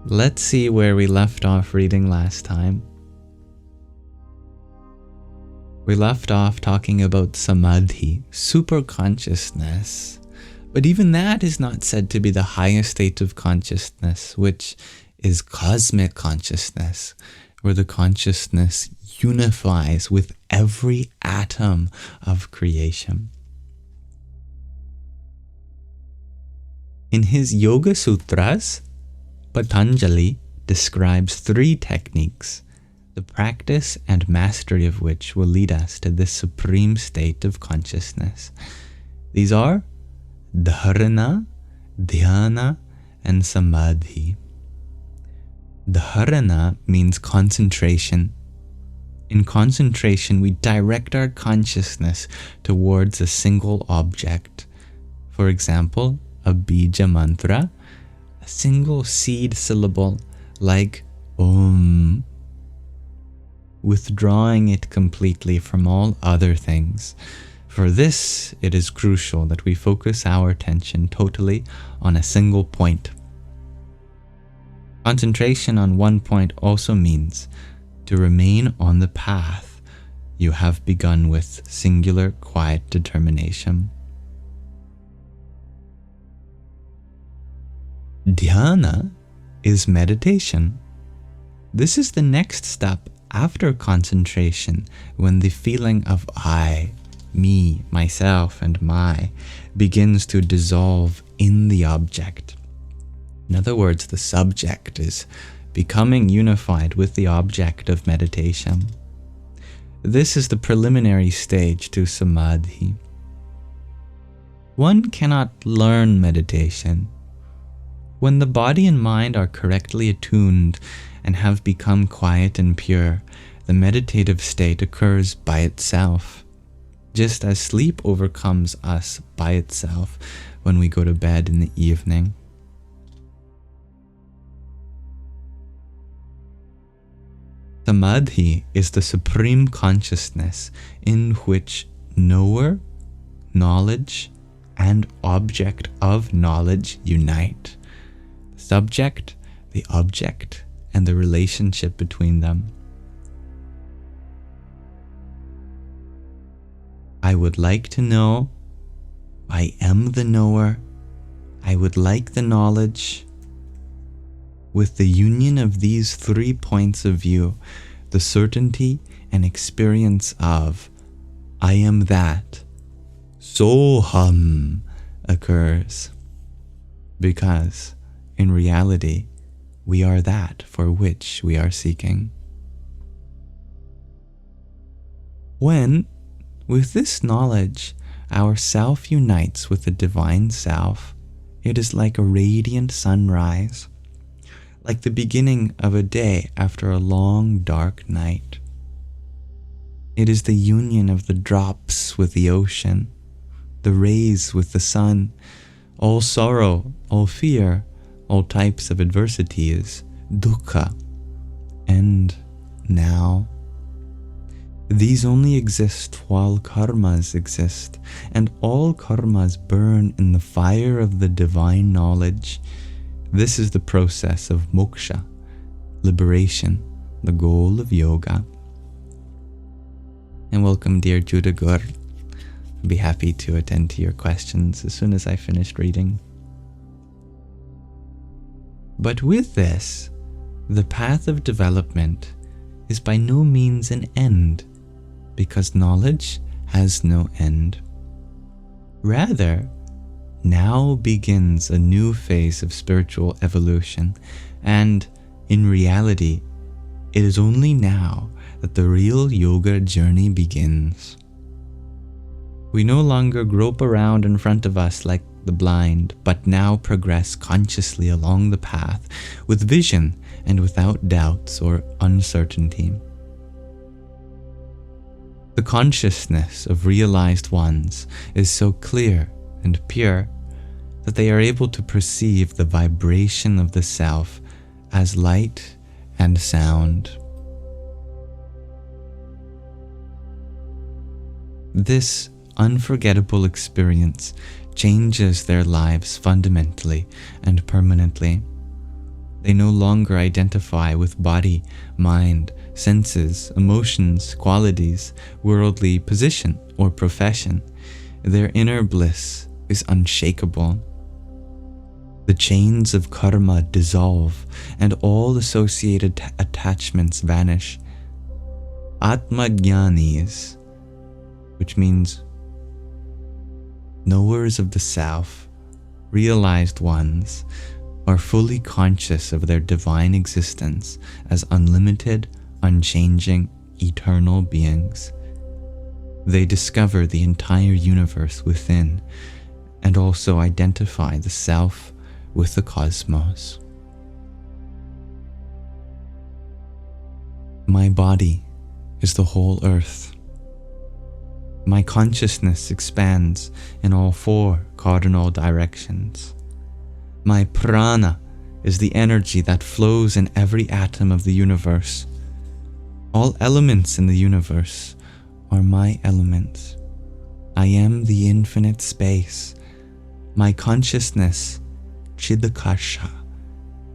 Let's see where we left off reading last time. We left off talking about Samadhi, super consciousness. But even that is not said to be the highest state of consciousness, which is cosmic consciousness, where the consciousness unifies with every atom of creation. In his Yoga Sutras, Patanjali describes 3 techniques, the practice and mastery of which will lead us to this supreme state of consciousness. These are Dharana, Dhyana, and Samadhi. Dharana means concentration. In concentration, we direct our consciousness towards a single object. For example, a bija mantra, a single seed syllable like Om, withdrawing it completely from all other things. For this, it is crucial that we focus our attention totally on a single point. Concentration on one point also means to remain on the path you have begun with singular quiet determination. Dhyana is meditation. This is the next step after concentration, when the feeling of I, me, myself, and my begins to dissolve in the object. In other words, the subject is becoming unified with the object of meditation. This is the preliminary stage to Samadhi. One cannot learn meditation. When the body and mind are correctly attuned and have become quiet and pure, the meditative state occurs by itself, just as sleep overcomes us by itself when we go to bed in the evening. Samadhi is the supreme consciousness in which knower, knowledge, and object of knowledge unite. The subject, the object, and the relationship between them. I would like to know. I am the knower. I would like the knowledge. With the union of these 3 points of view, the certainty and experience of I am that, Soham, occurs. Because, in reality, we are that for which we are seeking. When, with this knowledge, our self unites with the divine self, it is like a radiant sunrise, like the beginning of a day after a long, dark night. It is the union of the drops with the ocean, the rays with the sun. All sorrow, all fear, all types of adversity is dukkha, and now. These only exist while karmas exist, and all karmas burn in the fire of the divine knowledge. This is the process of moksha, liberation, the goal of yoga. And welcome, dear Judagur. I'll be happy to attend to your questions as soon as I finished reading. But with this, the path of development is by no means an end, because knowledge has no end. Rather, now begins a new phase of spiritual evolution, and in reality, it is only now that the real yoga journey begins. We no longer grope around in front of us like the blind, but now progress consciously along the path with vision and without doubts or uncertainty. The consciousness of realized ones is so clear and pure that they are able to perceive the vibration of the self as light and sound. This unforgettable experience changes their lives fundamentally and permanently. They no longer identify with body, mind, senses, emotions, qualities, worldly position, or profession. Their inner bliss is unshakable. The chains of karma dissolve and all associated attachments vanish. Atma-jnanis, which means knowers of the self, realized ones, are fully conscious of their divine existence as unlimited, unchanging, eternal beings. They discover the entire universe within and also identify the self with the cosmos. My body is the whole earth. My consciousness expands in all four cardinal directions. My prana is the energy that flows in every atom of the universe. All elements in the universe are my elements. I am the infinite space. My consciousness, Chidakasha,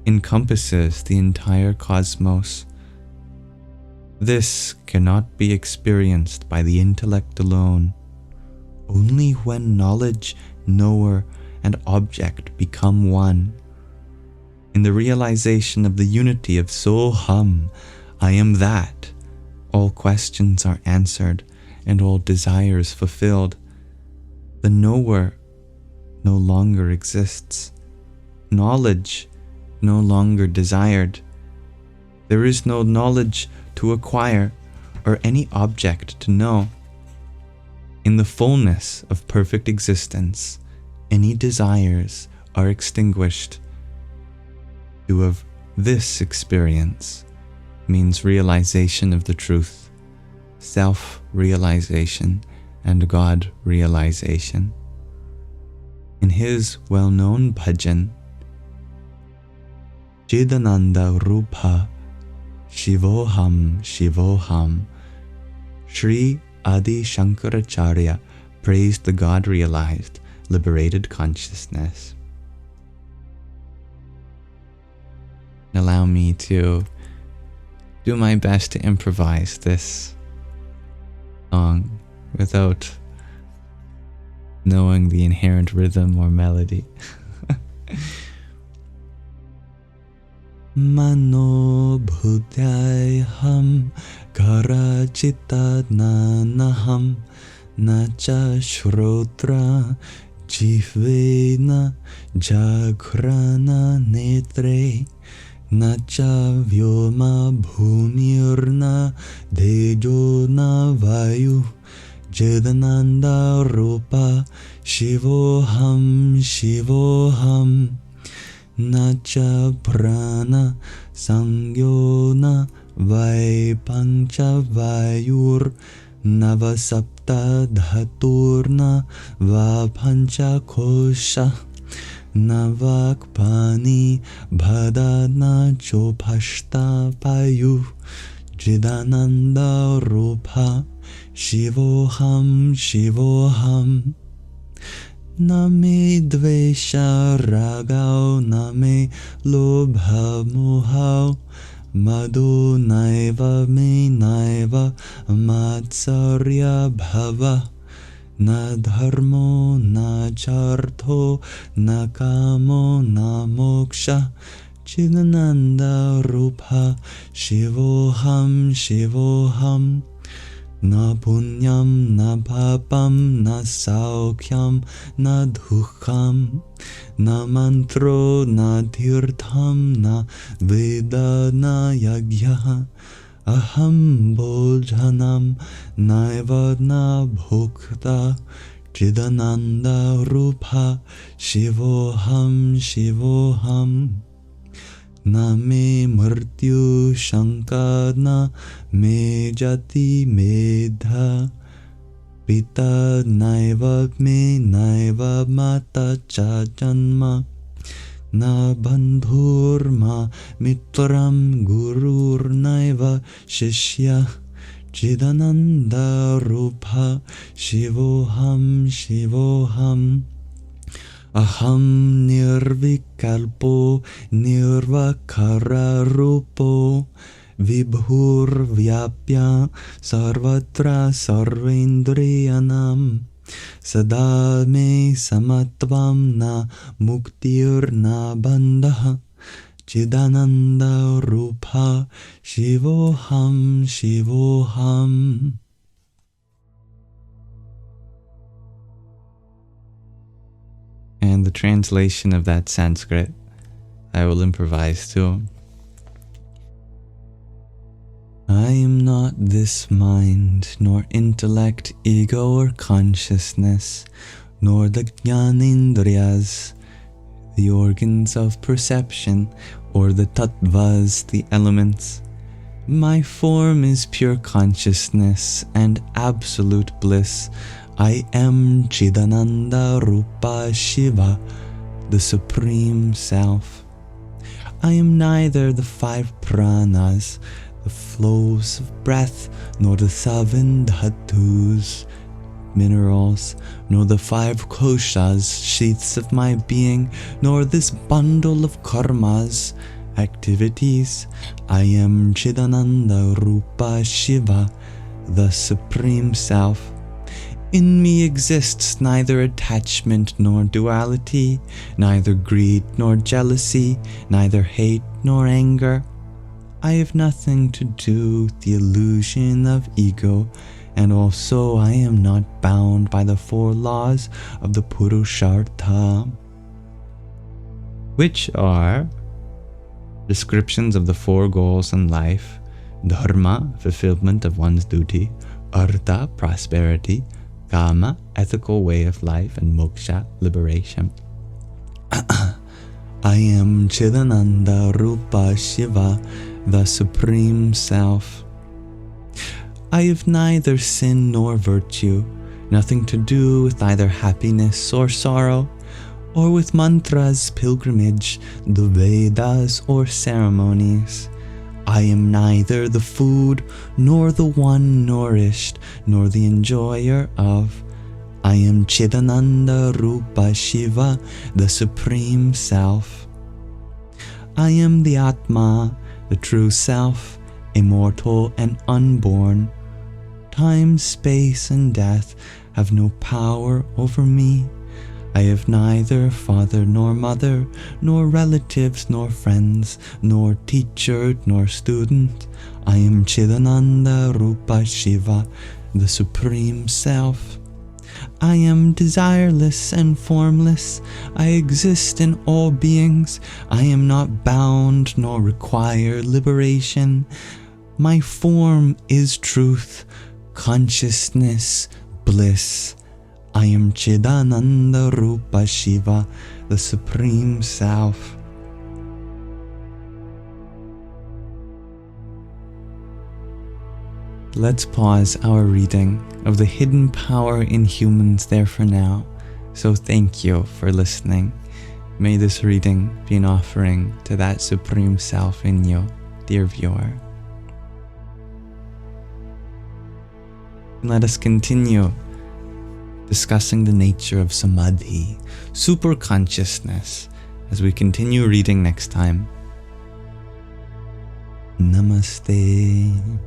encompasses the entire cosmos. This cannot be experienced by the intellect alone. Only when knowledge, knower, and object become one. In the realization of the unity of Soham, I am that, all questions are answered and all desires fulfilled. The knower no longer exists. Knowledge no longer desired. There is no knowledge to acquire or any object to know. In the fullness of perfect existence, any desires are extinguished. To have this experience means realization of the truth, self-realization, and God-realization. In his well-known bhajan, Chidananda Rupa Shivoham Shivoham, Sri Adi Shankaracharya praised the God-realized, liberated consciousness. Allow me to do my best to improvise this song without knowing the inherent rhythm or melody. Mano bhudyayham karachita nanaham nacha shrotra jihvena jagrana netre nacha vyoma bhumirna dejona vayu Jadananda Rupa Shivoham Shivoham Nacha Prana Sangyona Vai Pancha Vayur Navasapta Dhaturna Va Pancha Kosha Navakpani Bhadana Chopashta Payu Jidananda Rupa Shivoham Shivoham Name Dvesha Ragao Name Lobha Mohao Madhu Naiva Me Naiva Matsarya Bhava Na Dharmo Na Chartho Na Kamo Na Moksha Chidananda Rupa Shivoham Shivoham Na punyam, na papam, na saukhyam, na dukham, na mantro, na tirtham, na veda, na yagya, aham bhojanam, naiva na bhukta, chidananda rupa, shivoham, shivoham. Na me mrityu shanka na me jati medha pita naiva me naiva mata cha janma na bandhurma mitram gurur naiva shishya Chidananda rupa shivoham shivoham Aham nirvikalpo nirvakara rupo vibhur vyapya sarvatra sarvendriyanam sada me samatvam na muktir na bandha chidananda rupa shivoham shivoham. And the translation of that Sanskrit, I will improvise too. I am not this mind, nor intellect, ego, or consciousness, nor the jnanindriyas, the organs of perception, or the tattvas, the elements. My form is pure consciousness and absolute bliss. I am Chidananda Rupa Shiva, the Supreme Self. I am neither the 5 pranas, the flows of breath, nor the 7 dhatus, minerals, nor the 5 koshas, sheaths of my being, nor this bundle of karmas, activities. I am Chidananda Rupa Shiva, the Supreme Self. In me exists neither attachment nor duality, neither greed nor jealousy, neither hate nor anger. I have nothing to do with the illusion of ego, and also I am not bound by the 4 laws of the Purushartha, which are descriptions of the 4 goals in life: dharma, fulfillment of one's duty; artha, prosperity; kama, ethical way of life; and moksha, liberation. I am Chidananda Rupa Shiva, the Supreme Self. I have neither sin nor virtue, nothing to do with either happiness or sorrow, or with mantras, pilgrimage, the Vedas, or ceremonies. I am neither the food, nor the one nourished, nor the enjoyer of. I am Chidananda Rupa Shiva, the Supreme Self. I am the Atma, the true Self, immortal and unborn. Time, space, and death have no power over me. I have neither father nor mother, nor relatives nor friends, nor teacher nor student. I am Chidananda Rupa Shiva, the Supreme Self. I am desireless and formless. I exist in all beings. I am not bound nor require liberation. My form is truth, consciousness, bliss. I am Chidananda Rupa Shiva, the Supreme Self. Let's pause our reading of the hidden power in humans there for now. So thank you for listening. May this reading be an offering to that Supreme Self in you, dear viewer. And let us continue discussing the nature of Samadhi, super consciousness, as we continue reading next time. Namaste.